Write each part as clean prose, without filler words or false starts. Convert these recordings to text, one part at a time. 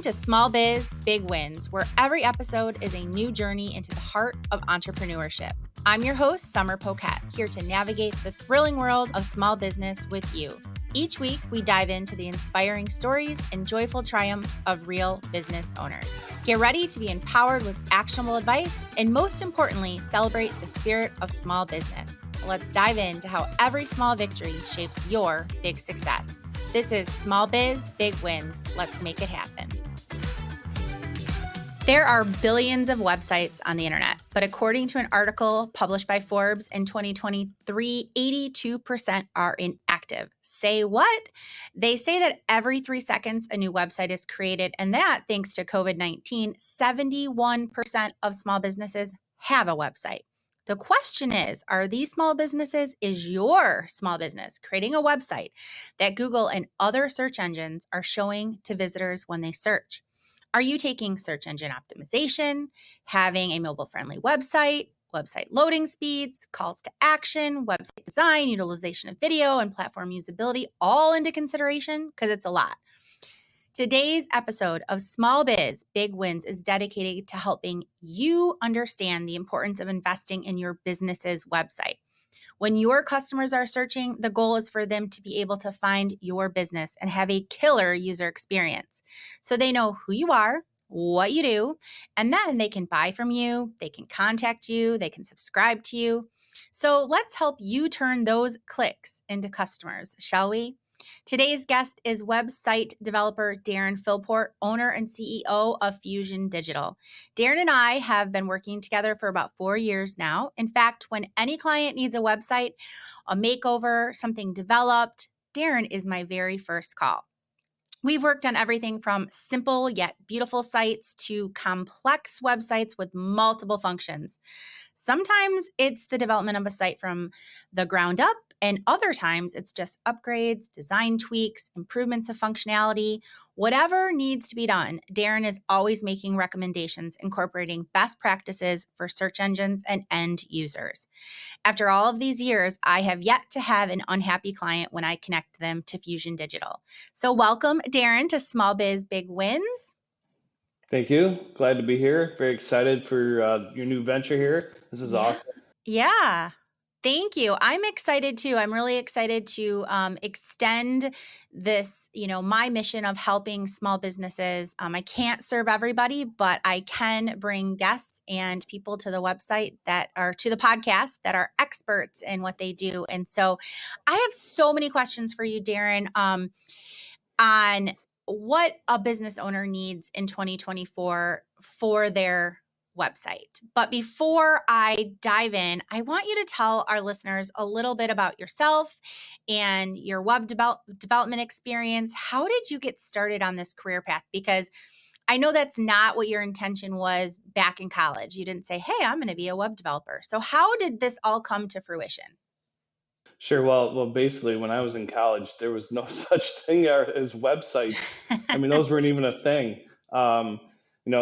to Small Biz, Big Wins, where every episode is a new journey into the heart of entrepreneurship. I'm your host, Summer Poquette, here to navigate the thrilling world of small business with you. Each week, we dive into the inspiring stories and joyful triumphs of real business owners. Get ready to be empowered with actionable advice and, most importantly, celebrate the spirit of small business. Let's dive into how every small victory shapes your big success. This is Small Biz, Big Wins. Let's make it happen. There are billions of websites on the internet, but according to an article published by Forbes in 2023, 82% are inactive. Say what? They say that every 3 seconds a new website is created, and that, thanks to COVID-19, 71% of small businesses have a website. The question is, are these small businesses, is your small business creating a website that Google and other search engines are showing to visitors when they search? Are you taking search engine optimization, having a mobile-friendly website loading speeds, calls to action, website design, utilization of video, and platform usability all into consideration? Because it's a lot. Today's episode of Small Biz, Big Wins is dedicated to helping you understand the importance of investing in your business's website. When your customers are searching, the goal is for them to be able to find your business and have a killer user experience. So they know who you are, what you do, and then they can buy from you, they can contact you, they can subscribe to you. So let's help you turn those clicks into customers, shall we? Today's guest is website developer Darin Philport, owner and CEO of Fusion Digital. Darin and I have been working together for about 4 years now. In fact, when any client needs a website, a makeover, something developed, Darin is my very first call. We've worked on everything from simple yet beautiful sites to complex websites with multiple functions. Sometimes it's the development of a site from the ground up, and other times it's just upgrades, design tweaks, improvements of functionality. Whatever needs to be done, Darin is always making recommendations incorporating best practices for search engines and end users. After all of these years, I have yet to have an unhappy client when I connect them to Fusion Digital. So welcome, Darin, to Small Biz Big Wins. Thank you. Glad to be here. Very excited for your new venture here. This is awesome. Yeah. Thank you. I'm excited too. I'm really excited to extend this, my mission of helping small businesses. I can't serve everybody, but I can bring guests and people to the website to the podcast that are experts in what they do. And so I have so many questions for you, Darin, on what a business owner needs in 2024 for their website. But before I dive in, I want you to tell our listeners a little bit about yourself and your web development experience. How did you get started on this career path? Because I know that's not what your intention was back in college. You didn't say, hey, I'm going to be a web developer. So how did this all come to fruition? Sure. Well, basically, when I was in college, there was no such thing as websites. I mean, those weren't even a thing. Um,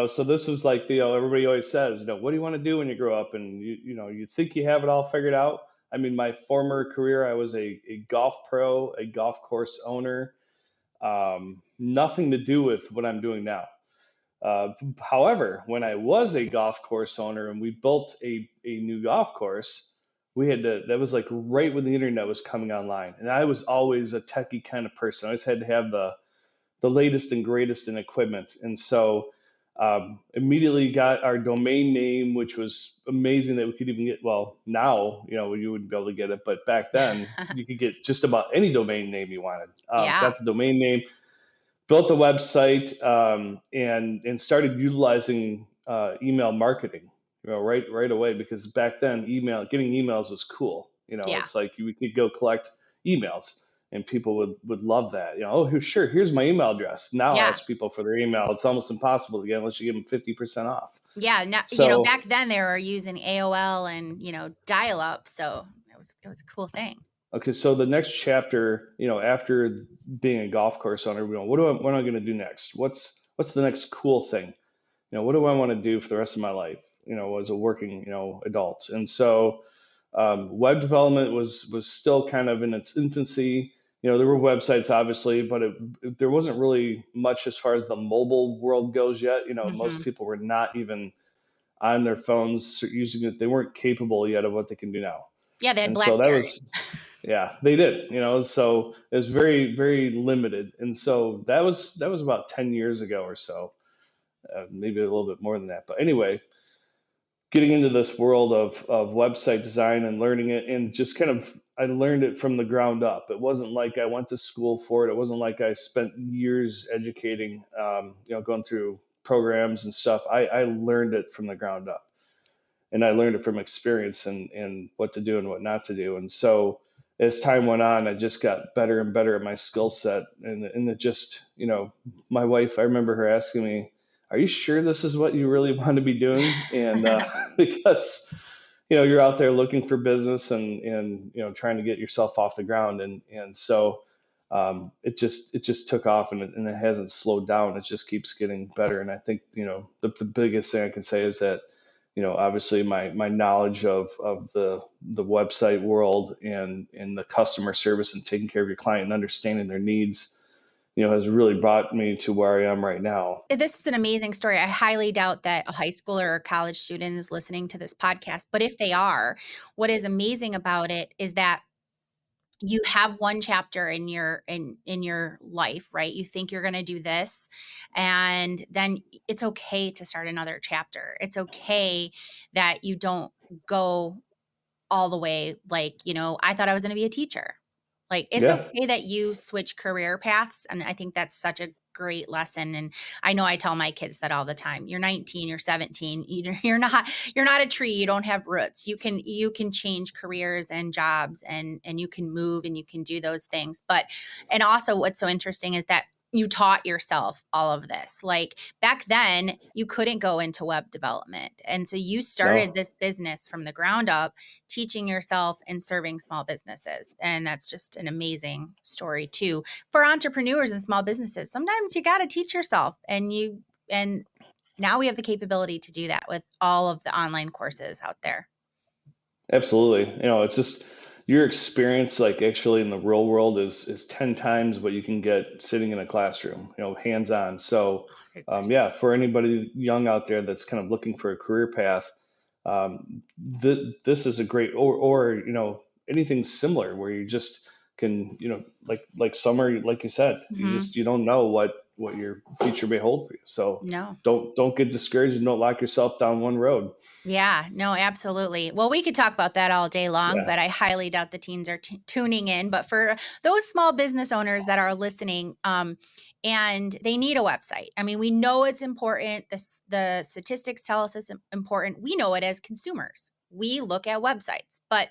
so this was like, everybody always says, what do you want to do when you grow up? And you think you have it all figured out. I mean, my former career, I was a golf pro, a golf course owner. Nothing to do with what I'm doing now. However, when I was a golf course owner and we built a new golf course, that was like right when the internet was coming online. And I was always a techie kind of person. I always had to have the latest and greatest in equipment. And so immediately got our domain name, which was amazing that we could even get, well, now, you wouldn't be able to get it, but back then you could get just about any domain name you wanted. Yeah. Got the domain name, built the website, and started utilizing email marketing, right away, because back then getting emails was cool. Yeah. It's like you could go collect emails and people would love that. Oh, sure, here's my email address. Now I Yeah. ask people for their email. It's almost impossible to get unless you give them 50% off. Yeah, So back then they were using AOL and, dial up. So it was a cool thing. okay, so the next chapter, after being a golf course owner, what am I going to do next? What's the next cool thing? What do I want to do for the rest of my life? As a working, adult. And so web development was still kind of in its infancy. There were websites obviously, but there wasn't really much as far as the mobile world goes yet. Most Hmm. people were not even on their phones using it. They weren't capable yet of what they can do now. Yeah, they had And so that BlackBerry. was, yeah, they did, so it was very, very limited. And so that was about 10 years ago or so, maybe a little bit more than that. But anyway, getting into this world of website design and learning it, and just kind of, I learned it from the ground up. It wasn't like I went to school for it. It wasn't like I spent years educating, going through programs and stuff. I learned it from the ground up, and I learned it from experience, and what to do and what not to do. And so as time went on, I just got better and better at my skill set. And it just, my wife, I remember her asking me, "Are you sure this is what you really want to be doing?" And because you're out there looking for business, and trying to get yourself off the ground, and so it just took off, and it hasn't slowed down. It just keeps getting better. And I think the biggest thing I can say is that obviously my knowledge of the website world, and the customer service, and taking care of your client and understanding their needs, has really brought me to where I am right now. This is an amazing story. I highly doubt that a high schooler or college student is listening to this podcast, but if they are, what is amazing about it is that you have one chapter in your life, right? You think you're going to do this, and then it's okay to start another chapter. It's okay that you don't go all the way. Like, I thought I was going to be a teacher. Like, it's Yeah, okay that you switch career paths, and I think that's such a great lesson. And I know I tell my kids that all the time. You're 19, you're 17, you're not a tree, you don't have roots. You can change careers and jobs, and you can move, and you can do those things. But and also what's so interesting is that you taught yourself all of this. Like, back then, you couldn't go into web development. And so you started no, this business from the ground up, teaching yourself and serving small businesses. And that's just an amazing story too for entrepreneurs and small businesses. Sometimes you got to teach yourself, and now we have the capability to do that with all of the online courses out there. absolutely. It's just your experience, like actually in the real world, is 10 times what you can get sitting in a classroom, hands on. So 100%. yeah, for anybody young out there that's kind of looking for a career path, this is a great, or anything similar where you just can, like summer, like you said, Hmm. you don't know what your future may hold for you. So No. don't get discouraged, and don't lock yourself down one road. Yeah, no, absolutely. Well, we could talk about that all day long, Yeah, but I highly doubt the teens are tuning in. But for those small business owners that are listening, and they need a website. I mean, we know it's important. The statistics tell us it's important. We know it as consumers. We look at websites. But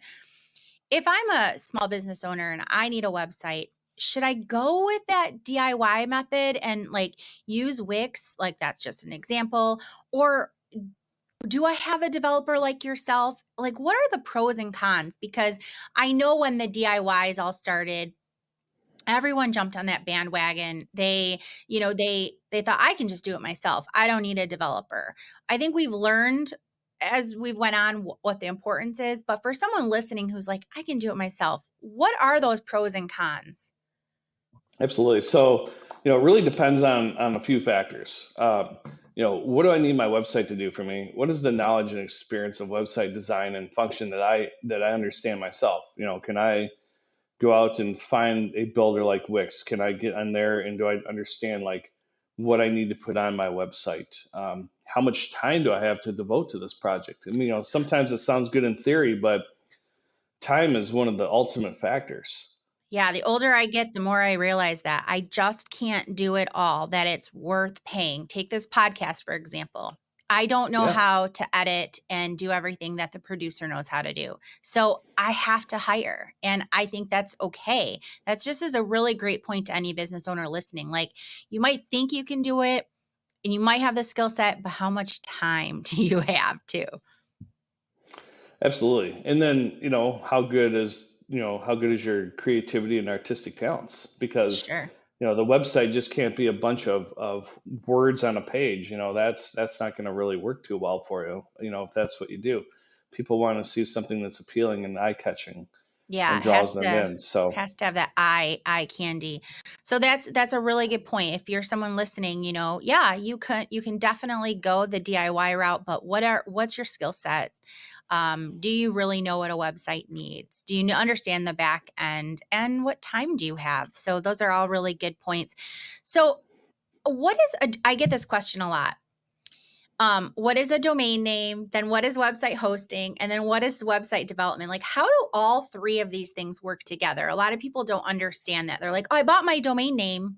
if I'm a small business owner and I need a website, should I go with that DIY method and like use Wix? Like, that's just an example. Or do I have a developer like yourself? Like, what are the pros and cons? Because I know when the DIYs all started, everyone jumped on that bandwagon. They thought, I can just do it myself. I don't need a developer. I think we've learned as we went on what the importance is. But for someone listening who's like, I can do it myself, what are those pros and cons? absolutely. So it really depends on a few factors. What do I need my website to do for me? What is the knowledge and experience of website design and function that I understand myself? Can I go out and find a builder like Wix? Can I get on there, and do I understand like what I need to put on my website? How much time do I have to devote to this project? I mean, sometimes it sounds good in theory, but time is one of the ultimate factors. Yeah, the older I get, the more I realize that I just can't do it all, that it's worth paying. Take this podcast, for example. I don't know Yeah, how to edit and do everything that the producer knows how to do. So I have to hire. And I think that's okay. That's just as a really great point to any business owner listening. Like, you might think you can do it and you might have the skill set, but how much time do you have to? absolutely. And then how good is your creativity and artistic talents? Because Sure. the website just can't be a bunch of words on a page. That's not going to really work too well for you. If that's what you do, people want to see something that's appealing and eye catching. Yeah, and it draws them in. So has to have that eye candy. So that's a really good point. If you're someone listening, yeah, you can definitely go the DIY route, but what's your skill set? Do you really know what a website needs? Do you understand the back end, and what time do you have? So those are all really good points. So I get this question a lot. What is a domain name? Then what is website hosting? And then what is website development? Like, how do all three of these things work together? A lot of people don't understand that. They're like, oh, I bought my domain name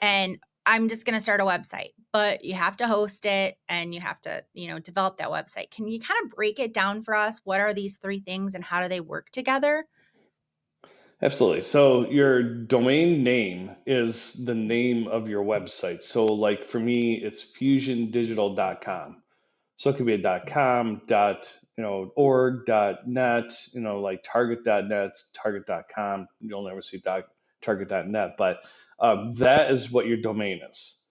and I'm just going to start a website, but you have to host it and you have to, develop that website. Can you kind of break it down for us? What are these three things and how do they work together? absolutely. So your domain name is the name of your website. So like for me, it's fusiondigital.com. So it could be a .com, .org, .net, like target.net, target.com. You'll never see target.net, but that is what your domain is.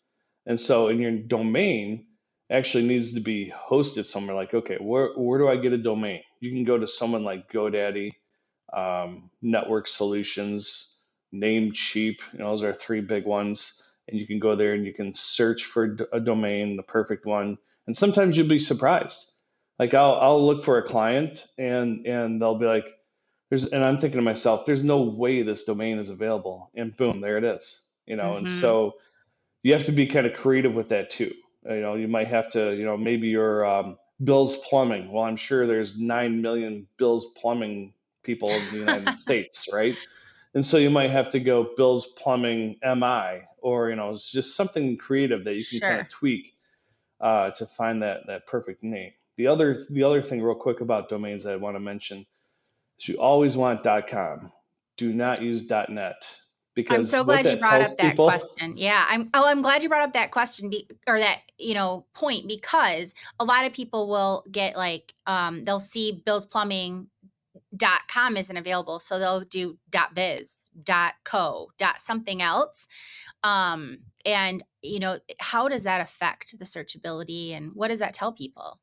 And so in your domain actually needs to be hosted somewhere. Like, okay, where do I get a domain? You can go to someone like GoDaddy, Network Solutions, Namecheap. Those are three big ones. And you can go there and you can search for a domain, the perfect one. And sometimes you'll be surprised. Like I'll look for a client and they'll be like, and I'm thinking to myself, there's no way this domain is available. And boom, there it is. And Mm-hmm. so you have to be kind of creative with that too. You might have to, maybe your Bill's Plumbing. Well, I'm sure there's 9 million Bill's Plumbing people in the United States, right? And so you might have to go Bill's Plumbing MI, or it's just something creative that you can kind of Sure. tweak to find that perfect name. The other thing, real quick, about domains that I want to mention is you always want .com. Do not use .net, I'm because so what glad you that brought tells up that people. question. Yeah, I'm glad you brought up that question or that, point, because a lot of people will get like they'll see billsplumbing.com isn't available, so they'll do .biz, .co, something else. And how does that affect the searchability and what does that tell people?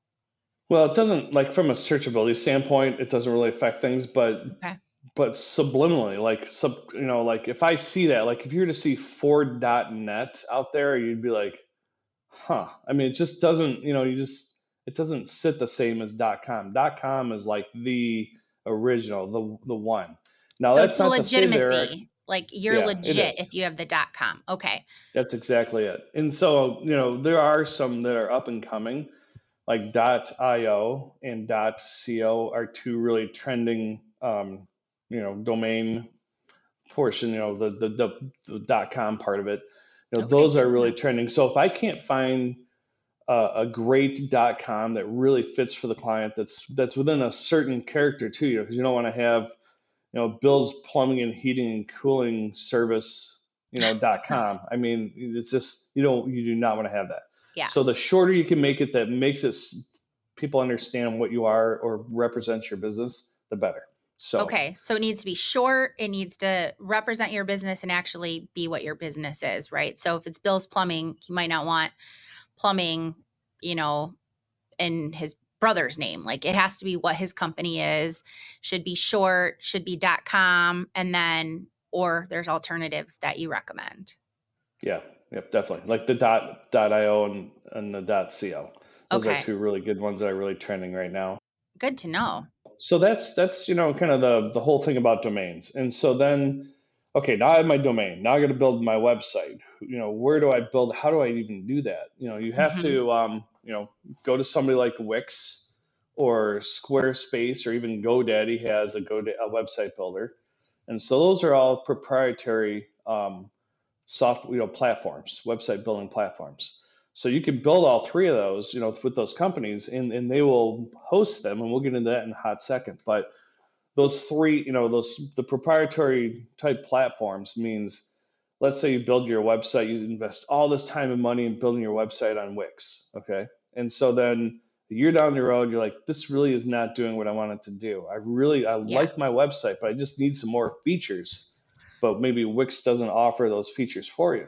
Well, it doesn't, like, from a searchability standpoint, it doesn't really affect things, Okay. but subliminally, like if I see that, like if you were to see Ford.net out there, you'd be like, huh. I mean, it just doesn't, it doesn't sit the same as .com. .com is like the original, the one. Now, So that's it's a not to say there, legitimacy. Like you're yeah, it legit if is. you have the .com. Okay. That's exactly it. And so, there are some that are up and coming, like .io and .co are two really trending, domain portion, the .com part of it. Okay, Those good are to really know. trending. So if I can't find a great .com that really fits for the client, that's within a certain character too, because you don't want to have, Bill's Plumbing and Heating and Cooling Service, .com. I mean, it's just, you do not want to have that. Yeah. So the shorter you can make it, that makes it people understand what you are or represents your business, the better. So Okay. So it needs to be short. It needs to represent your business and actually be what your business is, right? So if it's Bill's Plumbing, you might not want plumbing, you know, in his brother's name. Like it has to be what his company is, should be short, should be .com, and then or there's alternatives that you recommend. yeah, yep, definitely. Like the .io and the .co. Those are Okay. two really good ones that are really trending right now. Good to know. So that's kind of the whole thing about domains. And so then, okay, now I have my domain. Now I got to build my website. Where do I build? How do I even do that? You have Mhm. to go to somebody like Wix or Squarespace, or even GoDaddy has a website builder. And so those are all proprietary platforms, website building platforms. So you can build all three of those, with those companies, and they will host them, and we'll get into that in a hot second. But those three, the proprietary type platforms means, let's say you build your website, you invest all this time and money in building your website on Wix, okay? And so then a year down the road, you're like, this really is not doing what I want it to do. I Yeah. like my website, but I just need some more features. But maybe Wix doesn't offer those features for you.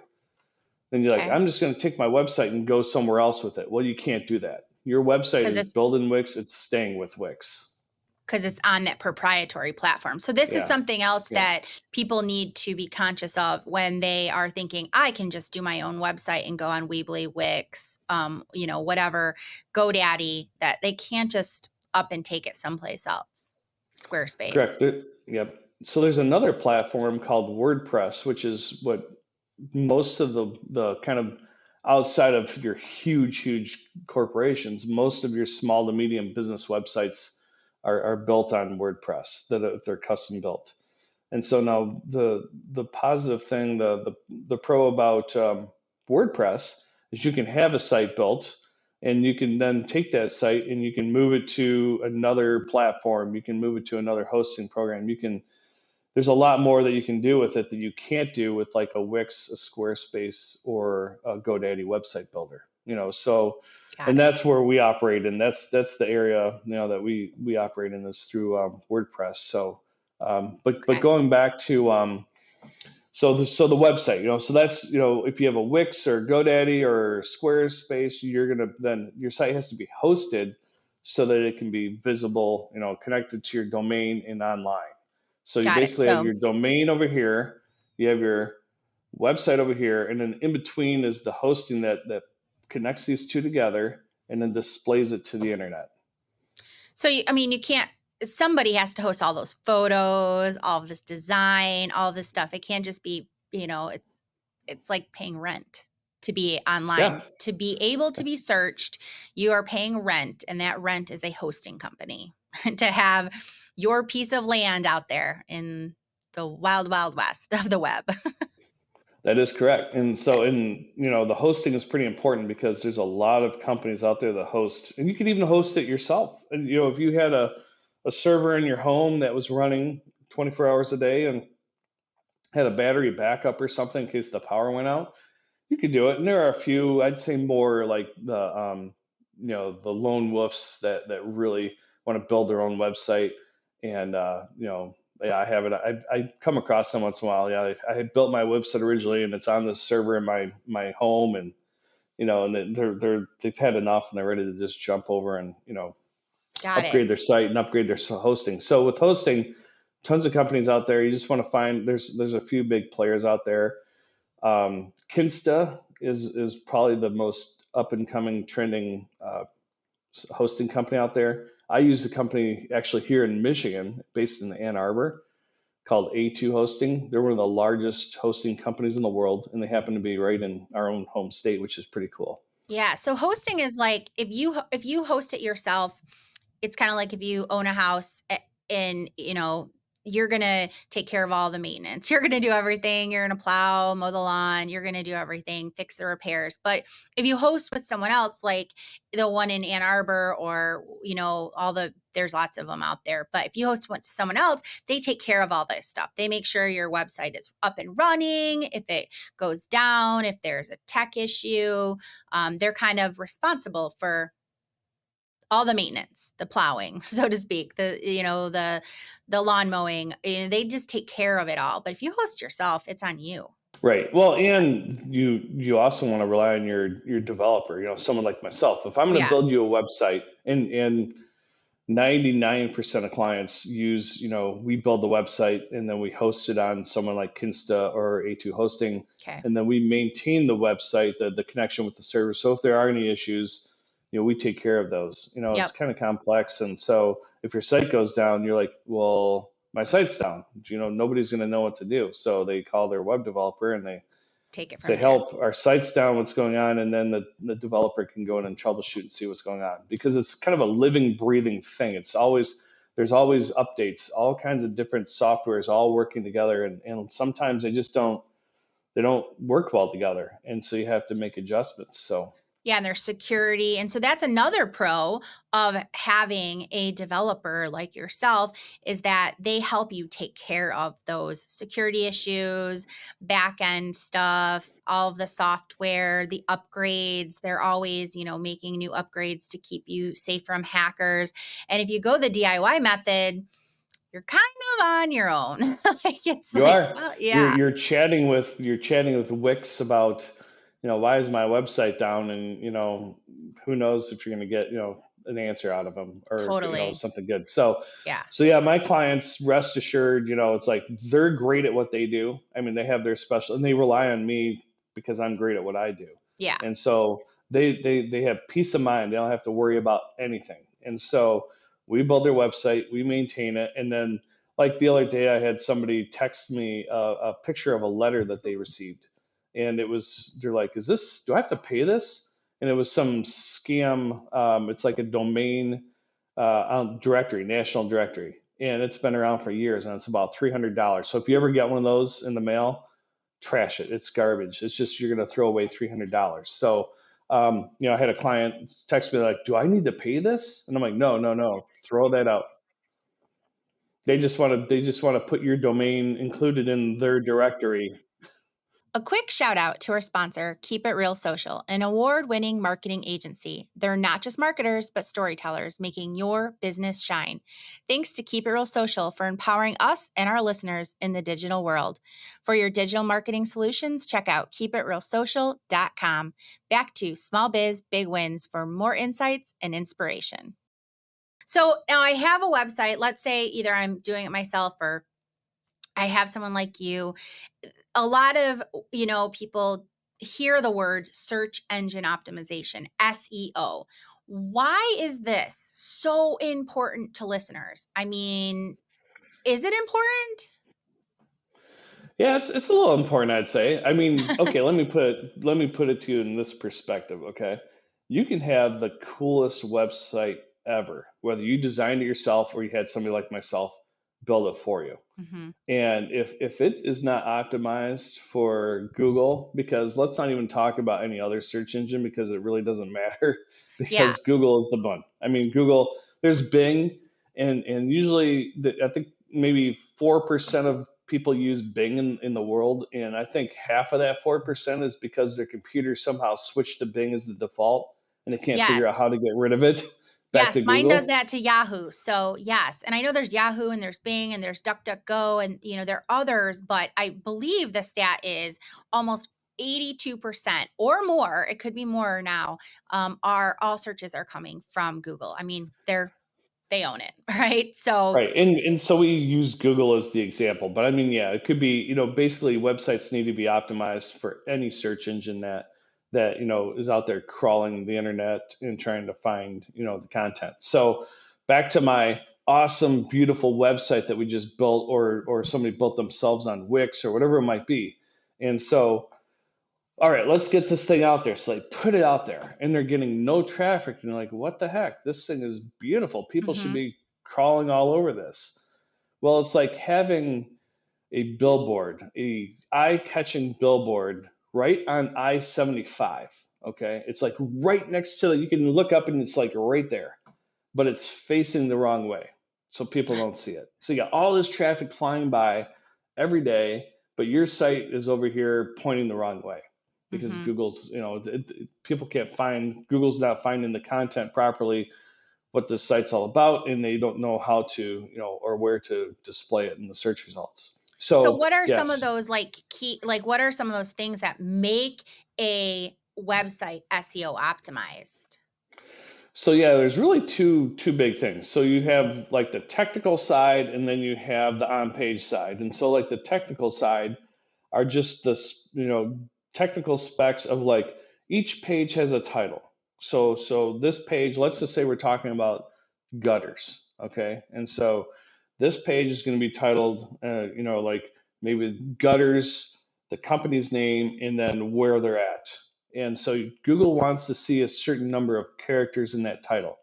Then you're like, Okay. I'm just going to take my website and go somewhere else with it. Well, you can't do that. Your website Because is it's built in Wix, it's staying with Wix. because it's on that proprietary platform. So this is Yeah. something else Yeah. that people need to be conscious of when they are thinking, I can just do my own website and go on Weebly, Wix, whatever, GoDaddy, that they can't just up and take it someplace else. Squarespace. Correct. Yep. So there's another platform called WordPress, which is what most of the kind of outside of your huge corporations, most of your small to medium business websites are built on WordPress, they're custom built. And so now the positive thing, the pro about WordPress is you can have a site built, and you can then take that site and you can move it to another platform. You can move it to another hosting program. You can There's a lot more that you can do with it that you can't do with like a Wix, a Squarespace, or a GoDaddy website builder. So Got and it. that's where we operate, and that's the area that we operate in is through WordPress. So, but Okay. going back to the website, so that's if you have a Wix or GoDaddy or Squarespace, then your site has to be hosted so that it can be visible, connected to your domain and online. So you Got it. basically have So your domain over here, you have your website over here, and then in between is the hosting that connects these two together and then displays it to the internet. you can't, somebody has to host all those photos, all of this design, all this stuff. It can't just be, it's like paying rent to be Yeah, online. To be able to be that's searched, you are paying rent, and that rent is a hosting company to have your piece of land out there in the wild, wild west of the web. That is correct. And so, the hosting is pretty important because there's a lot of companies out there that host, and you can even host it yourself. And, if you had a server in your home that was running 24 hours a day and had a battery backup or something in case the power went out, you could do it. And there are a few, I'd say more like the lone wolves that really want to build their own website. And, yeah, I have it. I come across them once in a while. Yeah, I had built my website originally, and it's on this server in my home, and and they've had enough, and they're ready to just jump over and Got it. upgrade their site and upgrade their hosting. So with hosting, tons of companies out there. You just want to find there's a few big players out there. Kinsta is probably the most up and coming trending hosting company out there. I use a company actually here in Michigan, based in Ann Arbor, called A2 Hosting. They're one of the largest hosting companies in the world, and they happen to be right in our own home state, which is pretty cool. Yeah, so hosting is like if you host it yourself, it's kind of like if you own a house and you're going to take care of all the maintenance. You're going to do everything. You're going to plow, mow the lawn, you're going to do everything, fix the repairs. But if you host with someone else, like the one in Ann Arbor, or there's lots of them out there. But if you host with someone else, they take care of all this stuff. They make sure your website is up and running. If it goes down, if there's a tech issue, they're kind of responsible for all the maintenance, the plowing, so to speak, the lawn mowing. They just take care of it all. But if you host yourself, it's on you. Right. Well, and you also want to rely on your developer, someone like myself. If I'm going to Yeah. build you a website, and 99% of clients use, we build the website and then we host it on someone like Kinsta or A2 Hosting, Okay. and then we maintain the website, the connection with the server. So if there are any issues, we take care of those. It's Yep. kind of complex. And so if your site goes down, you're like, well, my site's down. Nobody's going to know what to do. So they call their web developer and they Take it say, from there. help, our site's down, what's going on? And then the developer can go in and troubleshoot and see what's going on, because it's kind of a living, breathing thing. There's always updates, all kinds of different softwares all working together. And sometimes they don't work well together. And so you have to make adjustments. So Yeah, and there's security. And so that's another pro of having a developer like yourself, is that they help you take care of those security issues, back end stuff, all of the software, the upgrades. They're always, making new upgrades to keep you safe from hackers. And if you go the DIY method, you're kind of on your own. Like it's you like, are well, you're yeah. you're chatting with Wix about, why is my website down? And who knows if you're going to get an answer out of them, or Totally. something good. So Yeah. yeah, my clients, rest assured, it's like they're great at what they do. I mean, they have their special, and they rely on me because I'm great at what I do. Yeah. And so they have peace of mind. They don't have to worry about anything. And so we build their website, we maintain it, and then like the other day, I had somebody text me a picture of a letter that they received, and they're like, "Is this? Do I have to pay this?" And it was some scam. It's like a domain directory, national directory, and it's been around for years, and it's about $300. So if you ever get one of those in the mail, trash it. It's garbage. It's just you're going to throw away $300. So I had a client text me like, "Do I need to pay this?" And I'm like, "No, no, no. Throw that out." They just want to put your domain included in their directory. A quick shout out to our sponsor, Keep It Real Social, an award winning marketing agency. They're not just marketers, but storytellers, making your business shine. Thanks to Keep It Real Social for empowering us and our listeners in the digital world. For your digital marketing solutions, check out keepitrealsocial.com. Back to small biz, big wins for more insights and inspiration. So now I have a website. Let's say either I'm doing it myself or I have someone like you. A lot of, people hear the word search engine optimization, SEO. Why is this so important to listeners? I mean, is it Yeah, it's a little important, I'd say. I mean, okay, important? let me put it to you in this perspective, okay? You can have the coolest website ever, whether you designed it yourself or you had somebody like myself build it for you. Hmm. And if it is not optimized for Google, because let's not even talk about any other search engine because it really doesn't matter Yeah. because Google is the one. I mean, Google, there's Bing, and usually I think maybe 4% of people use Bing in the world. And I think half of that 4% is because their computer somehow switched to Bing as the default and they can't figure out Yes. how to get rid of it back Yes, to mine does Google. that to Yahoo. So, yes. And I know there's Yahoo and there's Bing and there's DuckDuckGo and there are others, but I believe the stat is almost 82% or more, it could be more now, are all searches are coming from Google. I mean, they own it, right? So, Right, and so we use Google as the example, but I mean, yeah, it could be, basically websites need to be optimized for any search engine that is out there crawling the internet and trying to find, the content. So back to my awesome, beautiful website that we just built, or somebody built themselves on Wix or whatever it might be. And so, all right, let's get this thing out there. So they put it out there and they're getting no traffic. And they're like, what the heck? This thing is beautiful. People should mhm. be crawling all over this. Well, it's like having a billboard, a eye-catching billboard right on I-75. Okay. It's like right next to it. You can look up and it's like right there, but it's facing the wrong way. So people don't see it. So you got all this traffic flying by every day, but your site is over here pointing the wrong way because Mhm. Google's, people can't find, Google's not finding the content properly, what the site's all about, and they don't know how to, or where to display it in the search results. So So what are some of yes. those what are some of those things that make a website SEO optimized? So yeah, there's really two big things. So you have like the technical side, and then you have the on-page side. And so like the technical side are just the technical specs of like each page has a title. So this page, let's just say we're talking about gutters, okay? And so this page is going to be titled, like maybe gutters, the company's name, and then where they're at. And so Google wants to see a certain number of characters in that title.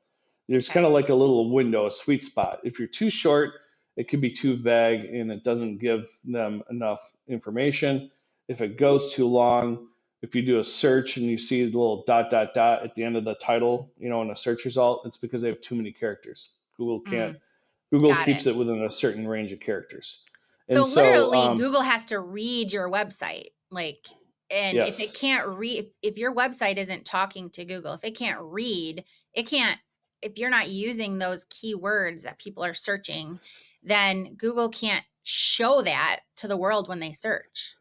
There's Okay. kind of like a little window, a sweet spot. If you're too short, it could be too vague and it doesn't give them enough information. If it goes too long, if you do a search and you see the little dot dot dot at the end of the title, in a search result, it's because they have too many characters. Mm, Google got it. keeps it within a certain range of characters. And So so literally Google has to read your website. And if it yes. can't read if your website isn't talking to Google, if it can't read, it can't if you're not using those keywords that people are searching, then Google can't show that to the world when they search.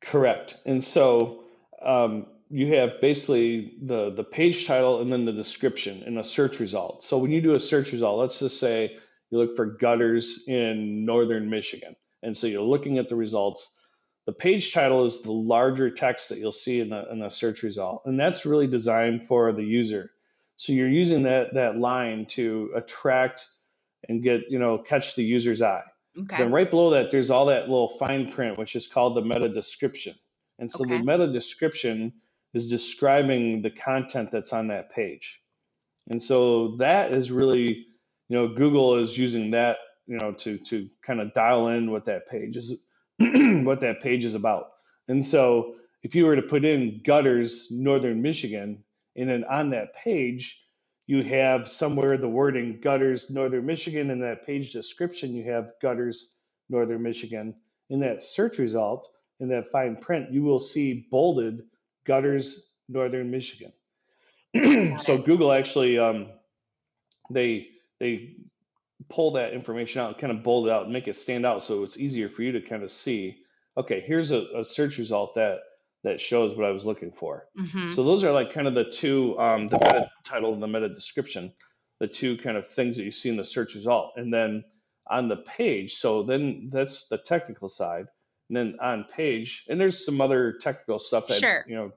Correct. And so you have basically the page title and then the description and a search result. So when you do a search result, let's just say you look for gutters in northern Michigan, and so you're looking at the results. The page title is the larger text that you'll see in the search result, and that's really designed for the user. So you're using that line to attract and get, catch the user's eye. Okay. Then right below that, there's all that little fine print, which is called the meta description. And so the Okay. meta description is describing the content that's on that page. And so that is really, Google is using that, to kind of dial in what that page is, what that page is about. And so if you were to put in gutters, northern Michigan, and then on that page, you have somewhere the wording gutters, northern Michigan. In that page description, you have gutters, northern Michigan. In that search result, in that fine print, you will see bolded gutters, northern Michigan. Got So it. Google actually, they pull that information out, kind of bold it out, and make it stand out, so it's easier for you to kind of see. Okay, here's a search result that shows what I was looking for. Mm-hmm. So those are like kind of the two, the meta title and the meta description, the two kind of things that you see in the search result, and then on the page. So then that's the technical side, and then on page, and there's some other technical stuff that Sure.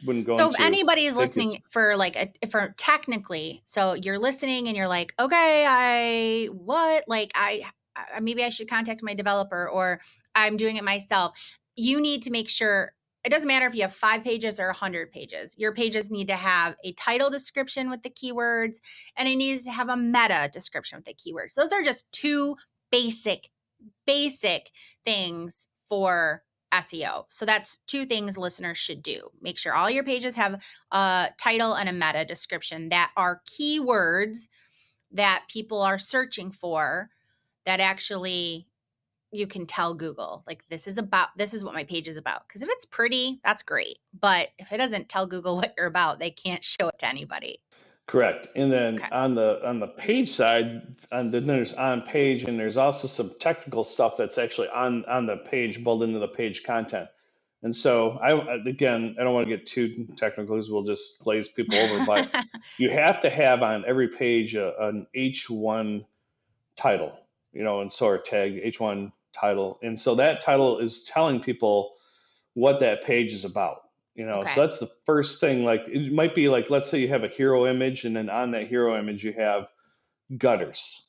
wouldn't go So if into. anybody is I think it's listening for like for technically, so you're listening and you're like, okay, I what like maybe I should contact my developer or I'm doing it myself. You need to make sure it doesn't matter if you have 5 pages or 100 pages. Your pages need to have a title description with the keywords and it needs to have a meta description with the keywords. Those are just two basic basic things for SEO. So that's two things listeners should do. Make sure all your pages have a title and a meta description that are keywords that people are searching for that actually you can tell Google, like, this is what my page is about. Because if it's pretty, that's great. But if it doesn't tell Google what you're about, they can't show it to anybody. correct. And then Okay. on the page side, and then there's on page, and there's also some technical stuff that's actually on the page, built into the page content. And so again, I don't want to get too technical because we'll just glaze people over, but you have to have on every page an H1 title, and sort tag H1 title. And so that title is telling people what that page is about. So Okay. that's the first thing. Like it might be like, let's say you have a hero image, and then on that hero image you have gutters.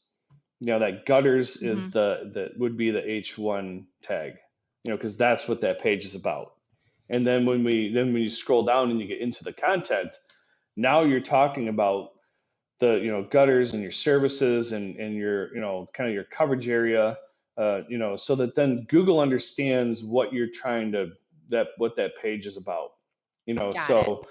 That gutters is Hmm. the would be the H1 tag. Because that's what that page is about. And then when you scroll down and you get into the content, now you're talking about the gutters and your services and your kind of your coverage area, so that then Google understands what you're trying to that what that page is about. Got it. So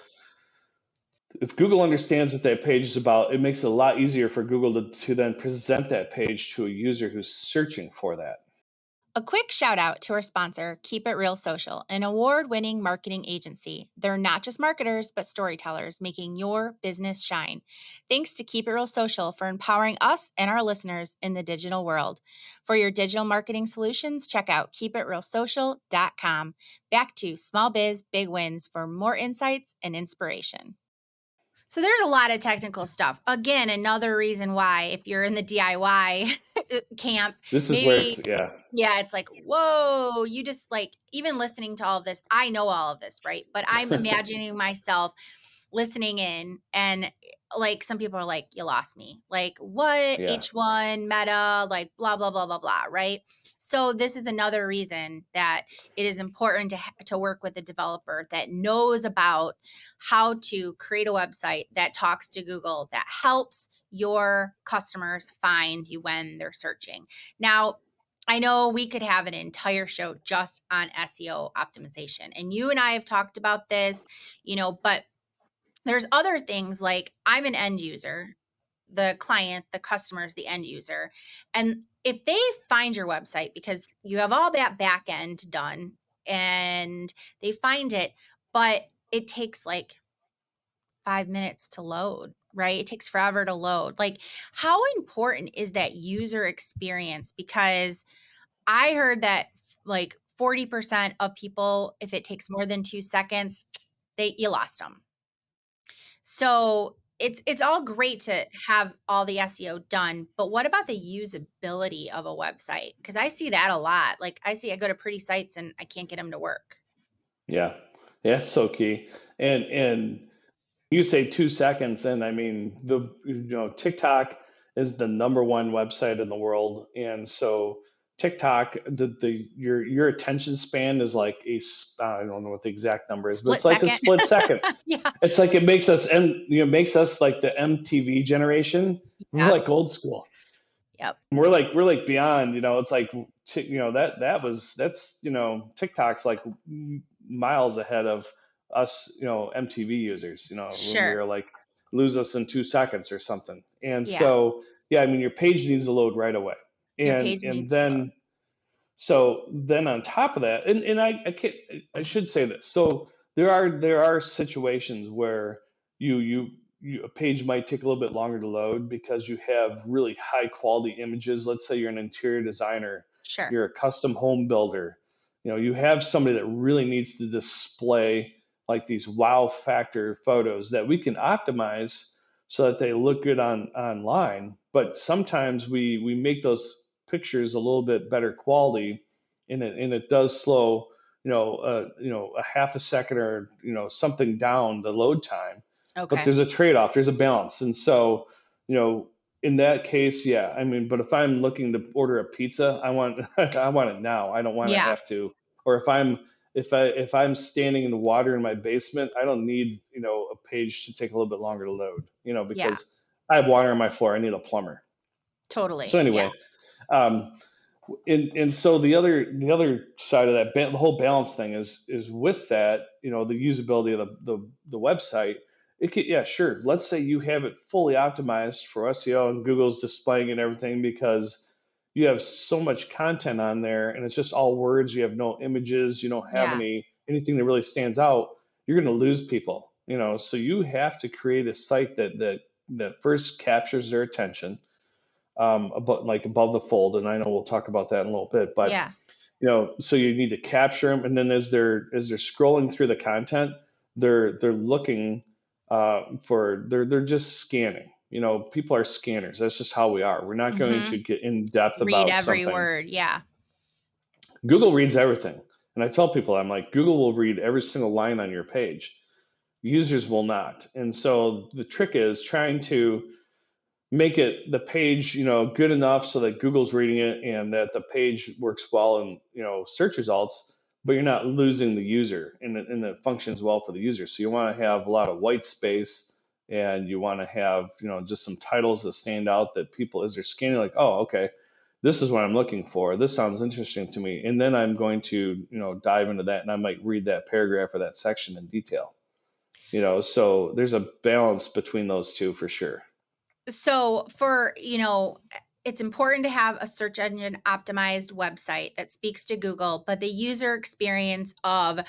if Google understands what that page is about, it makes it a lot easier for Google to then present that page to a user who's searching for that. A quick shout out to our sponsor, Keep It Real Social, an award winning marketing agency. They're not just marketers, but storytellers, making your business shine. Thanks to Keep It Real Social for empowering us and our listeners in the digital world. For your digital marketing solutions, check out keepitrealsocial.com. Back to Small Biz Big Wins for more insights and inspiration. So there's a lot of technical stuff. Again, another reason why if you're in the DIY camp, This is where it's maybe yeah. yeah, it's like, whoa, you just like even listening to all of this, I know all of this, right? But I'm imagining myself listening in and like some people are like, you lost me. Like what Yeah. H1 meta, like blah, blah, blah, blah, blah. Right. So this is another reason that it is important to work with a developer that knows about how to create a website that talks to Google, that helps your customers find you when they're searching. Now, I know we could have an entire show just on SEO optimization. And you and I have talked about this, but there's other things like I'm an end user, the client, the customer is the end user. And if they find your website because you have all that back end done and they find it, but it takes like 5 minutes to load, right? It takes forever to load. Like, how important is that user experience? Because I heard that like 40% of people, if it takes more than 2 seconds, you lost them. So it's all great to have all the SEO done, but what about the usability of a website? Because I see that a lot. Like I go to pretty sites and I can't get them to work. Yeah. Yeah, that's so key. And you say 2 seconds, and I mean TikTok is the number one website in the world, and so TikTok, the your attention span is like I don't know what the exact number is, but Split it's like a second. split second. Yeah. It's like it makes us makes us like the MTV generation. We're Yeah. like old school. Yep. We're like beyond. It's like that's TikTok's like miles ahead of us, MTV users. When we Sure. were like lose us in 2 seconds or something. And Yeah. so yeah, I mean your page needs to load right away, Your and page and needs to load. then so then on top of that, and I can't, I should say this. So there are situations where a page might take a little bit longer to load because you have really high quality images. Let's say you're an interior designer, Sure. you're a custom home builder. You have somebody that really needs to display like these wow factor photos that we can optimize so that they look good online. But sometimes we make those pictures a little bit better quality, and it does slow a half a second or something down the load time. But Okay. there's a trade-off, there's a balance, and so you know in that case, yeah, I mean, but if I'm looking to order a pizza, I want I want it now. I don't want to Yeah. have to. Or if I'm standing in the water in my basement, I don't need a page to take a little bit longer to load, Yeah. because I have water on my floor. I need a plumber. So Totally. Yeah. anyway, um, and so the other side of that, the whole balance thing is with that, the usability of the website. It could, yeah, sure, let's say you have it fully optimized for SEO and Google's displaying and everything because you have so much content on there and it's just all words, you have no images, you don't have Yeah. anything that really stands out. You're going to lose people, so you have to create a site that first captures their attention, above the fold, and I know we'll talk about that in a little bit. But Yeah. so you need to capture them, and then as they're scrolling through the content, they're looking they're just scanning. People are scanners. That's just how we are. We're not going to Mhm. get in depth Read about every something. word. Yeah. Google reads everything, and I tell people, I'm like, Google will read every single line on your page. Users will not, and so the trick is trying to make it the page good enough so that Google's reading it and that the page works well in search results, but you're not losing the user, and it functions well for the user. So you want to have a lot of white space, and you want to have just some titles that stand out that people, as they're scanning, like, oh, okay, this is what I'm looking for, this sounds interesting to me, and then I'm going to dive into that, and I might read that paragraph or that section in detail. So there's a balance between those two for sure. So it's important to have a search engine optimized website that speaks to Google, but the user experience of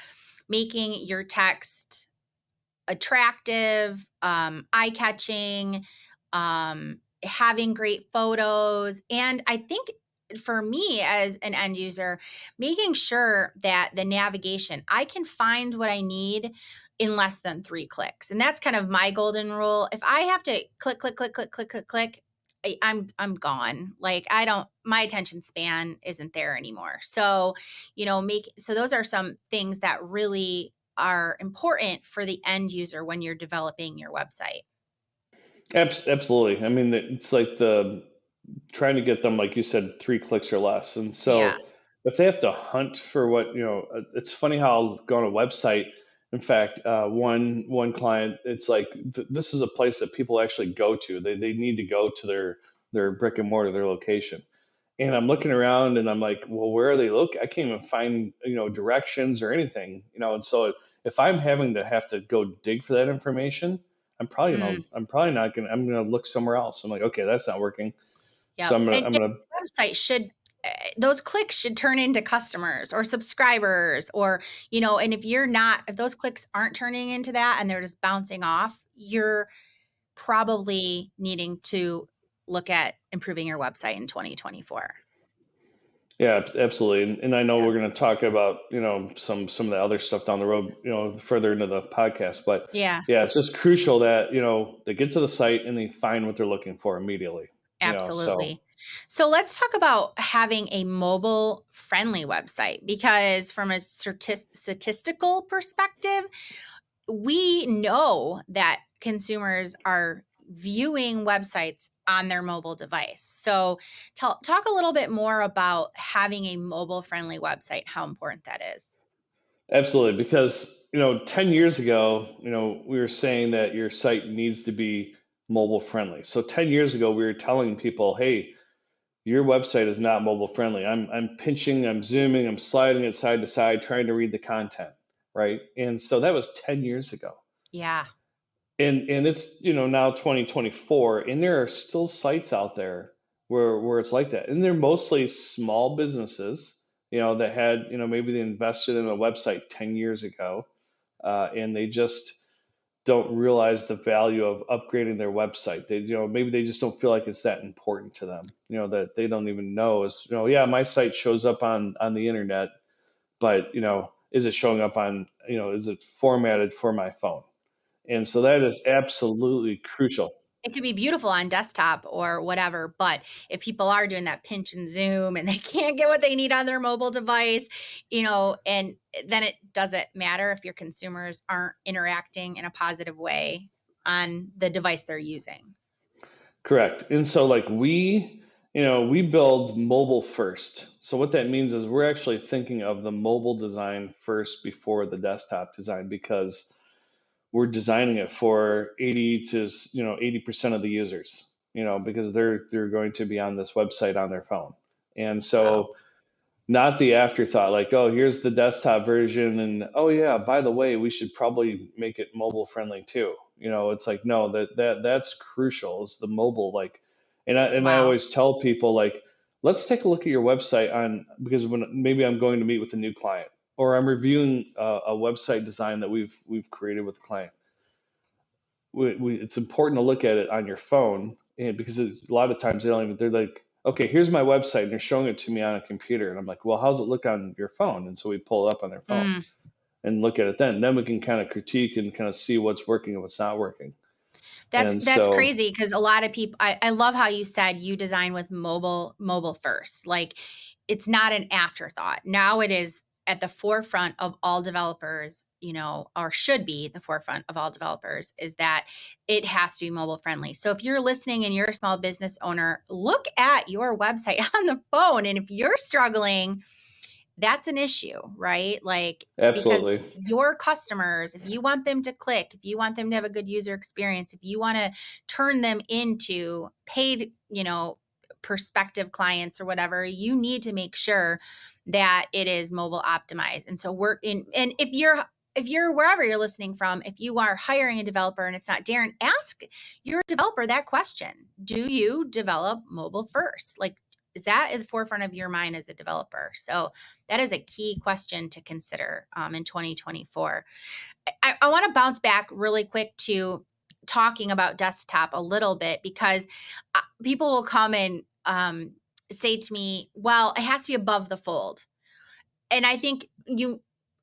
making your text attractive, eye catching, having great photos. And I think for me as an end user, making sure that the navigation, I can find what I need in less than 3 clicks. And that's kind of my golden rule. If I have to click, click, click, click, click, click, click, I'm gone. Like I don't, my attention span isn't there anymore. So, so those are some things that really are important for the end user when you're developing your website. Absolutely. I mean, it's like the trying to get them, like you said, 3 clicks or less. And Yeah. so if they have to hunt for what, it's funny how I'll go on a website. In fact, one client, it's like this is a place that people actually go to. They need to go to their brick and mortar, their location. And I'm looking around and I'm like, well, where are they located? I can't even find, directions or anything, And so if I'm having to have to go dig for that information, Mm, I'm probably not gonna, I'm gonna look somewhere else. I'm like, okay, that's not working. So yep. And I'm your gonna, website should those clicks should turn into customers or subscribers or and if those clicks aren't turning into that and they're just bouncing off, you're probably needing to look at improving your website in 2024. Yeah, absolutely. And I know Yeah. we're going to talk about, some of the other stuff down the road, further into the podcast. But Yeah. yeah, it's just crucial that, they get to the site and they find what they're looking for immediately. So Absolutely. So let's talk about having a mobile friendly website because, from a statistical perspective, we know that consumers are viewing websites on their mobile device. So talk a little bit more about having a mobile friendly website, how important that is. absolutely, because, 10 years ago, we were saying that your site needs to be mobile friendly. So 10 years ago, we were telling people, hey, your website is not mobile friendly. I'm pinching, I'm zooming, I'm sliding it side to side, trying to read the content, right? And so that was 10 years ago. Yeah. And it's, now 2024, and there are still sites out there where it's like that. And they're mostly small businesses, that had, maybe they invested in a website 10 years ago, and they just don't realize the value of upgrading their website. They, maybe they just don't feel like it's that important to them. That they don't even know is, yeah, my site shows up on the internet, but, is it showing up on, is it formatted for my phone? And so that is absolutely crucial. It could be beautiful on desktop or whatever, but if people are doing that pinch and zoom and they can't get what they need on their mobile device, and then it doesn't matter if your consumers aren't interacting in a positive way on the device they're using. Correct. And so like we build mobile first. So what that means is we're actually thinking of the mobile design first before the desktop design, because we're designing it for 80% of the users, because they're going to be on this website on their phone. And Wow. so not the afterthought, like, oh, here's the desktop version, and oh yeah, by the way, we should probably make it mobile friendly too. It's like, no, that's crucial. It's the mobile, like, and I Wow. always tell people, like, let's take a look at your website on, because when maybe I'm going to meet with a new client, or I'm reviewing a website design that we've created with the client. It's important to look at it on your phone, and because a lot of times they don't even, they're like, okay, here's my website, and they're showing it to me on a computer, and I'm like, well, how's it look on your phone? And so we pull it up on their phone Mm. and look at it, then we can kind of critique and kind of see what's working and what's not working. And That's so crazy because a lot of people, I love how you said you design with mobile first. Like, it's not an afterthought. Now it is at the forefront of all developers, or should be the forefront of all developers, is that it has to be mobile friendly. So if you're listening and you're a small business owner, look at your website on the phone. And if you're struggling, that's an issue, right? Like, because absolutely. your customers, if you want them to click, if you want them to have a good user experience, if you want to turn them into paid, prospective clients or whatever, you need to make sure that it is mobile optimized. And so we're in, and if you're wherever you're listening from, if you are hiring a developer and it's not Darin, ask your developer that question. Do you develop mobile first? Like, is that at the forefront of your mind as a developer? So that is a key question to consider in 2024. I want to bounce back really quick to talking about desktop a little bit because people will come and say to me, well, it has to be above the fold. And I think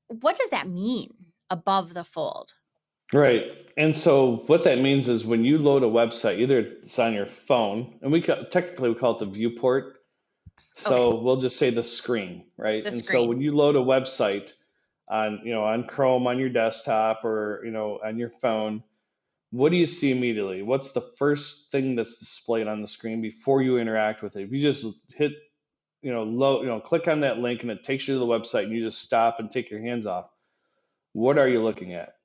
what does that mean, above the fold? Right. And so what that means is when you load a website, either it's on your phone, and technically we call it the viewport. Okay, So we'll just say the screen, right? the And so screen. when you load a website on Chrome on your desktop, or, on your phone, what do you see immediately? What's the first thing that's displayed on the screen before you interact with it? If you just hit, click on that link and it takes you to the website and you just stop and take your hands off, what are you looking at?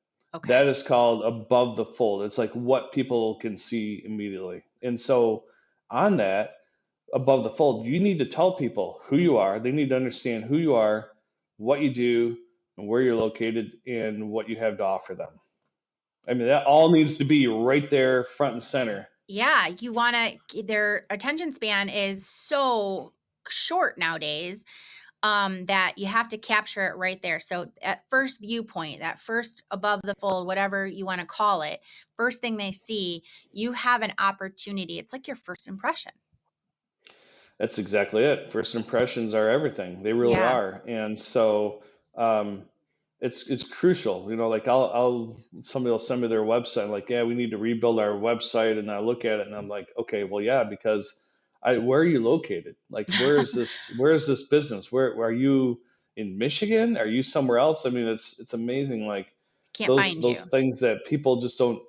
That Okay. is called above the fold. It's like what people can see immediately. And so on that, above the fold, you need to tell people who you are. They need to understand who you are, what you do, and where you're located, and what you have to offer them. I mean, that all needs to be right there, front and center. Yeah, you want to, their attention span is so short nowadays, that you have to capture it right there. So at first viewpoint, that first above the fold, whatever you want to call it, first thing they see, you have an opportunity. It's like your first impression. That's exactly it. First impressions are everything. They really Yeah. are. And so um, it's crucial. Like I'll somebody will send me their website, like, yeah, we need to rebuild our website, and I look at it and I'm like, okay, well, yeah, because where are you located? Like, where is this business? Where are you in Michigan? Are you somewhere else? I mean, it's amazing. Like Can't those find those you. things that people just don't,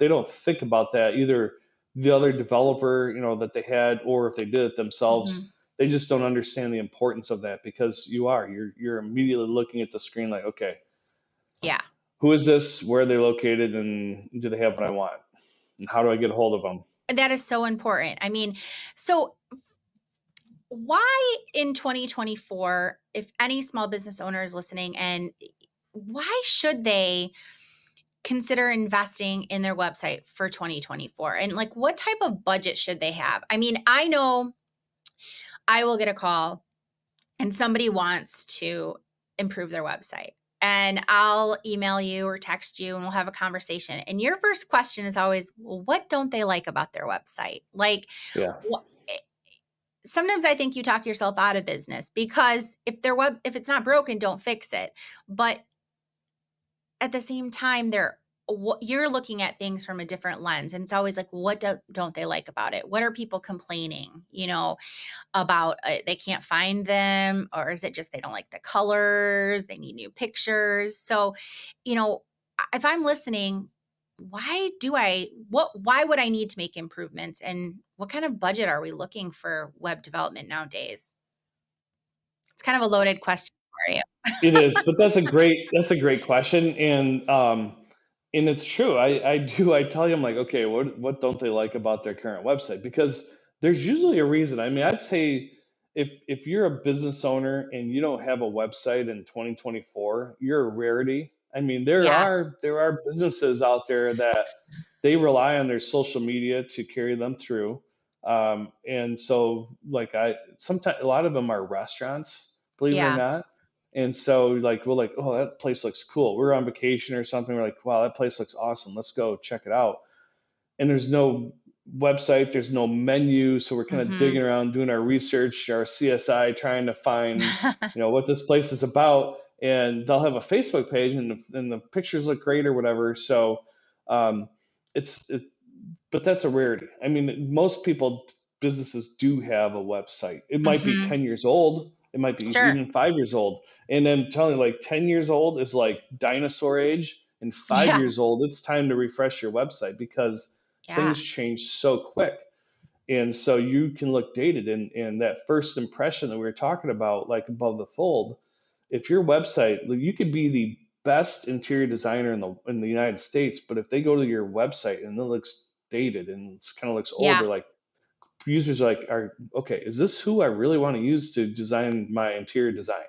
they don't think about that either. The other developer, that they had, or if they did it Hmm. themselves, they just don't understand the importance of that, because you're immediately looking at the screen like, okay, Yeah. who is this? Where are they located? And do they have what I want? And how do I get a hold of them? That is so important. I mean, so why in 2024, if any small business owner is listening, and why should they consider investing in their website for 2024? And like, what type of budget should they have? I mean, I know I will get a call and somebody wants to improve their website. And I'll email you or text you and we'll have a conversation. And your first question is always, well, what don't they like about their website? Like, Yeah, wh- sometimes I think you talk yourself out of business because if it's not broken, don't fix it. But at the same time, you're looking at things from a different lens, and it's always like, what don't they like about it? What are people complaining? About they can't find them, or is it just they don't like the colors, they need new pictures? So, you know, if I'm listening, why would I need to make improvements, and what kind of budget are we looking for web development nowadays? It's kind of a loaded question for you. it is, but that's a great question, and it's true. I tell you, I'm like, okay, what don't they like about their current website? Because there's usually a reason. I mean, I'd say if you're a business owner and you don't have a website in 2024, you're a rarity. I mean, Yeah. there are businesses out there that they rely on their social media to carry them through. And so, like, sometimes a lot of them are restaurants, believe it or Yeah. not. And so, like, we're like, oh, that place looks cool. We're on vacation or something. We're like, wow, that place looks awesome. Let's go check it out. And there's no website, there's no menu. So we're kind of Mhm. digging around, doing our research, our CSI, trying to find, what this place is about. And they'll have a Facebook page, and the pictures look great or whatever. So um, it's it, but that's a rarity. I mean, most people, businesses do have a website. It might be Mhm. 10 years old. It might be Sure. even 5 years old. And then telling you, like, 10 years old is like dinosaur age, and five Yeah. years old, it's time to refresh your website because Yeah. things change so quick. And so you can look dated. And that first impression that we were talking about, like above the fold, if your website, like, you could be the best interior designer in the United States, but if they go to your website and it looks dated and it kind of looks older, Yeah. like, users are okay, is this who I really want to use to do my interior design?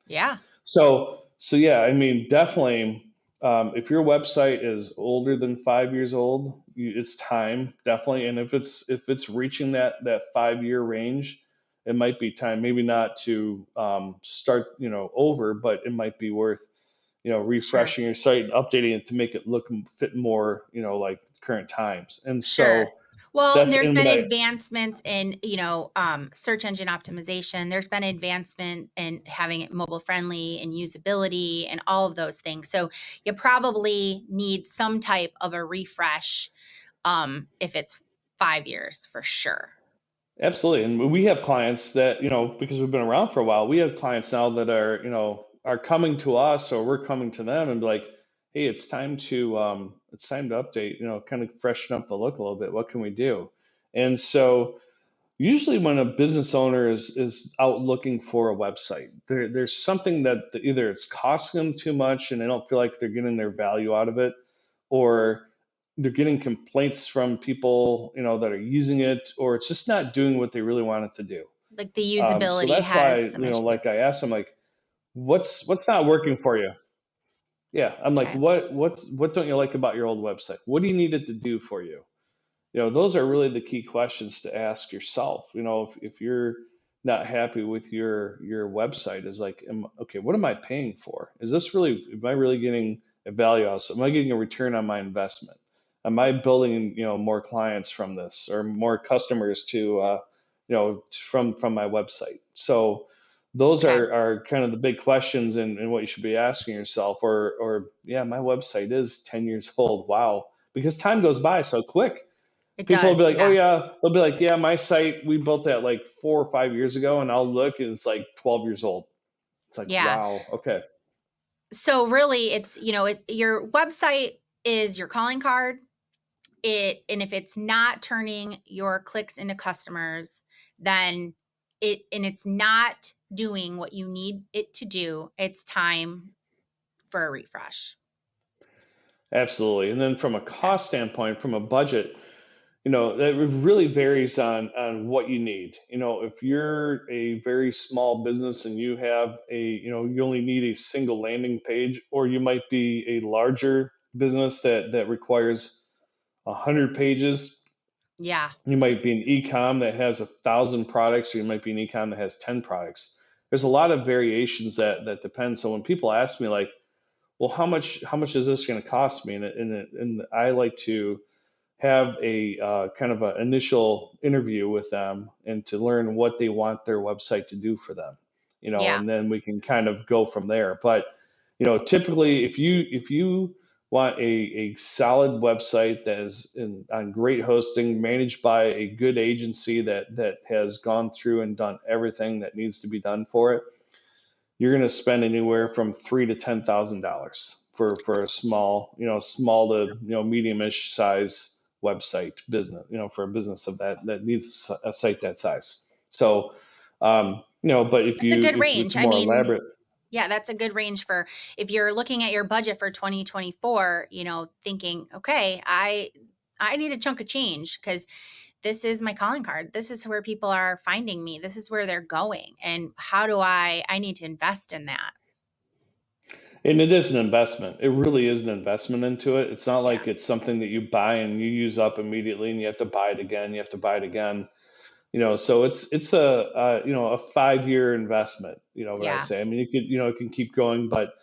Yeah. So yeah, I mean, definitely, if your website is older than 5 years old, it's time, definitely. And if it's reaching that 5 year range, it might be time, maybe not to start, over, but it might be worth, Sure. refreshing your site and updating it to make it look fit more, like current times. And Sure. so Well, and that's there's in been what I advancements in, search engine optimization. There's been advancement in having it mobile friendly and usability and all of those things. So you probably need some type of a refresh, if it's 5 years for sure. Absolutely. And we have clients that, because we've been around for a while, we have clients now that are coming to us, or we're coming to them and be like, hey, it's time to update, kind of freshen up the look a little bit. What can we do? And so usually when a business owner is out looking for a website, there's something that either it's costing them too much and they don't feel like they're getting their value out of it, or they're getting complaints from people, that are using it, or it's just not doing what they really want it to do. Like the So usability that's why, has some issues. like, I asked them, like, what's not working for you? Yeah, I'm like, Okay. what don't you like about your old website? What do you need it to do for you? Those are really the key questions to ask yourself. If you're not happy with your website, is like, okay, what am I paying for? Am I really getting a value out of it? Am I getting a return on my investment? Am I building, more clients from this, or more customers from my website. So those Okay. are kind of the big questions and what you should be asking yourself. Or yeah, my website is 10 years old. Wow. Because time goes by so quick. It People will does. be like, oh Yeah. yeah, they'll be like, yeah, my site, we built that like 4 or 5 years ago, and I'll look and it's like 12 years old. It's like, Yeah. wow, okay. So really it's, your website is your calling card. And if it's not turning your clicks into customers, then it's not doing what you need it to do, it's time for a refresh. Absolutely. And then from a Okay. cost standpoint, from a budget, that really varies on what you need. If you're a very small business and you have you only need a single landing page, or you might be a larger business that requires 100 pages. Yeah. You might be an e-com that has 1,000 products, or you might be an e-com that has 10 products. There's a lot of variations that depend. So when people ask me like, well, how much is this going to cost me? And I like to have a kind of an initial interview with them and to learn what they want their website to do for them, Yeah. and then we can kind of go from there. But typically, if you want a solid website that is on great hosting, managed by a good agency that has gone through and done everything that needs to be done for it, you're going to spend anywhere from $3,000 to $10,000 for a small to medium-ish size website business, for a business of that needs a site that size. So, but if That's a you good if range. it's I more mean, elaborate. yeah, that's a good range for if you're looking at your budget for 2024, thinking, okay, I need a chunk of change because this is my calling card. This is where people are finding me. This is where they're going. And how do I need to invest in that. And it is an investment. It really is an investment into it. It's not Yeah. like it's something that you buy and you use up immediately and you have to buy it again. You have to buy it again. So it's a 5 year investment. What I Yeah. say. I mean, it can keep going, but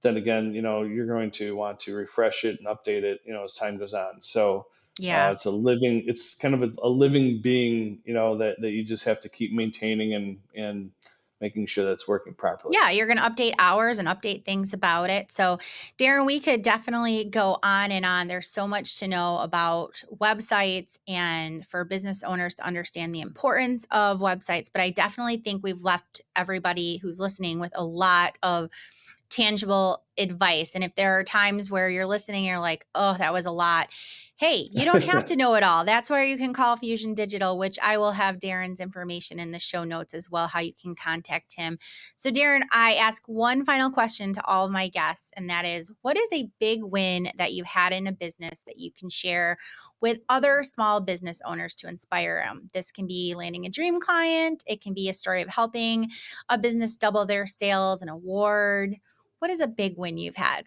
then again, you're going to want to refresh it and update it, as time goes on. So Yeah. it's kind of a living being, that you just have to keep maintaining and making sure that's working properly. Yeah, you're going to update hours and update things about it. So, Darin, we could definitely go on and on. There's so much to know about websites and for business owners to understand the importance of websites. But I definitely think we've left everybody who's listening with a lot of tangible advice. And if there are times where you're listening and you're like, oh, that was a lot. Hey, you don't have to know it all. That's where you can call Fusion Digital, which I will have Darin's information in the show notes as well, how you can contact him. So, Darin, I ask one final question to all of my guests, and that is, what is a big win that you had in a business that you can share with other small business owners to inspire them? This can be landing a dream client. It can be a story of helping a business double their sales, an award. What is a big win you've had?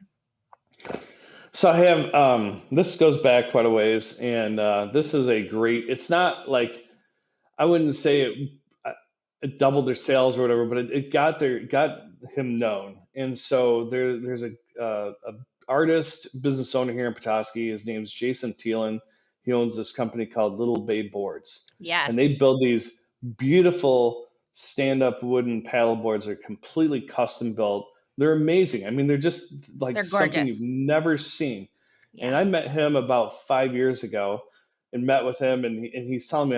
So I have this goes back quite a ways, and this is a great. It's not like I wouldn't say it doubled their sales or whatever, but it got him known. And so there's a artist business owner here in Petoskey. His name's Jason Thielen. He owns this company called Little Bay Boards, and they Yes, build these beautiful stand-up wooden paddle boards. They're completely custom built. They're amazing. I mean, they're just like they're something you've gorgeous. never seen. And I Yes. met him about 5 years ago and met with him, and he's telling me,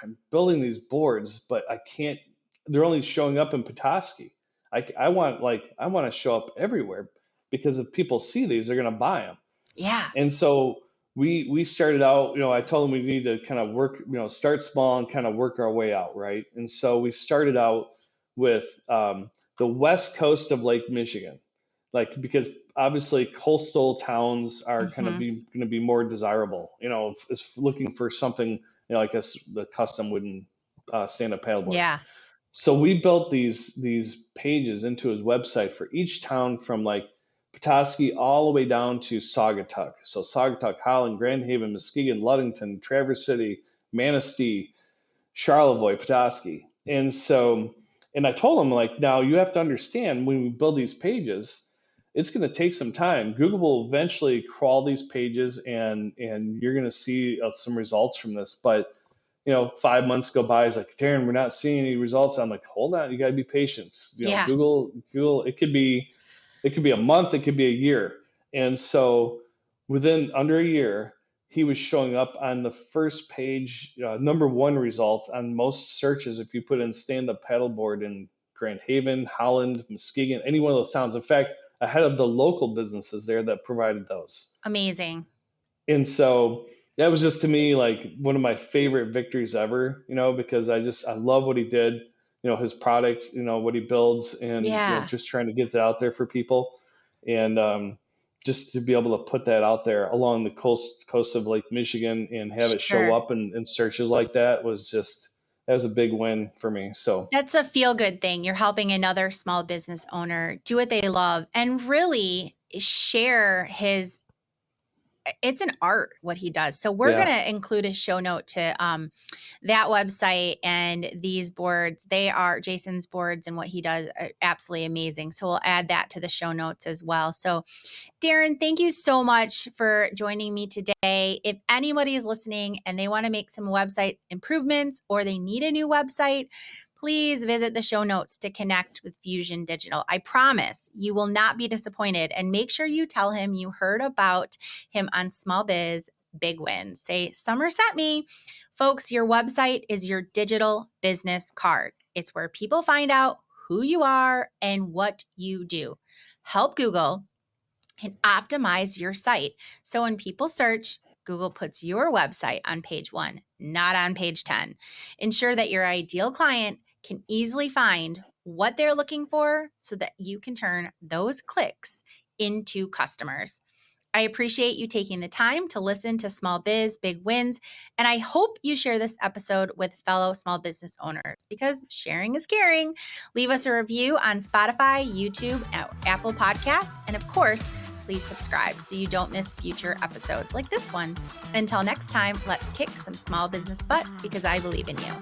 I'm building these boards, but I can't. They're only showing up in Petoskey. I want to show up everywhere because if people see these, they're going to buy them. Yeah. And so we started out. I told him we need to kind of work, start small and kind of work our way out, right? And so we started out with the west coast of Lake Michigan, like because obviously coastal towns are kind of Hmm. going to be more desirable. Is looking for something, like the custom wooden stand-up paddleboard. Yeah. So we built these pages into his website for each town from like Petoskey all the way down to Saugatuck. So Saugatuck, Holland, Grand Haven, Muskegon, Ludington, Traverse City, Manistee, Charlevoix, Petoskey. And I told him like, now you have to understand when we build these pages, it's going to take some time. Google will eventually crawl these pages, and you're going to see some results from this. But 5 months go by. He's like, Darin, we're not seeing any results. I'm like, hold on, you got to be patient. Yeah. Google. It could be a month, it could be a year. And so within under a year, he was showing up on the first page, number one result on most searches if you put in stand-up paddleboard in Grand Haven, Holland, Muskegon, any one of those towns. In fact, ahead of the local businesses there that provided those. Amazing. And so that was just to me like one of my favorite victories ever, because I love what he did, his product, what he builds, and Yeah. just trying to get that out there for people. And just to be able to put that out there along the coast of Lake Michigan and have it show Sure. up in searches like that was a big win for me. So That's a feel good thing. You're helping another small business owner do what they love and really share it's an art what he does. So we're going yeah, to include a show note to that website and these boards. They are Jason's boards, and what he does are absolutely amazing. So we'll add that to the show notes as well. So Darin, thank you so much for joining me today. If anybody is listening and they want to make some website improvements or they need a new website, please visit the show notes to connect with Fusion Digital. I promise you will not be disappointed, and make sure you tell him you heard about him on Small Biz Big Wins. Say, Summer sent me. Folks, your website is your digital business card. It's where people find out who you are and what you do. Help Google and optimize your site. So when people search, Google puts your website on page 1, not on page 10. Ensure that your ideal client can easily find what they're looking for so that you can turn those clicks into customers. I appreciate you taking the time to listen to Small Biz Big Wins, and I hope you share this episode with fellow small business owners because sharing is caring. Leave us a review on Spotify, YouTube, Apple Podcasts, and of course, please subscribe so you don't miss future episodes like this one. Until next time, let's kick some small business butt because I believe in you.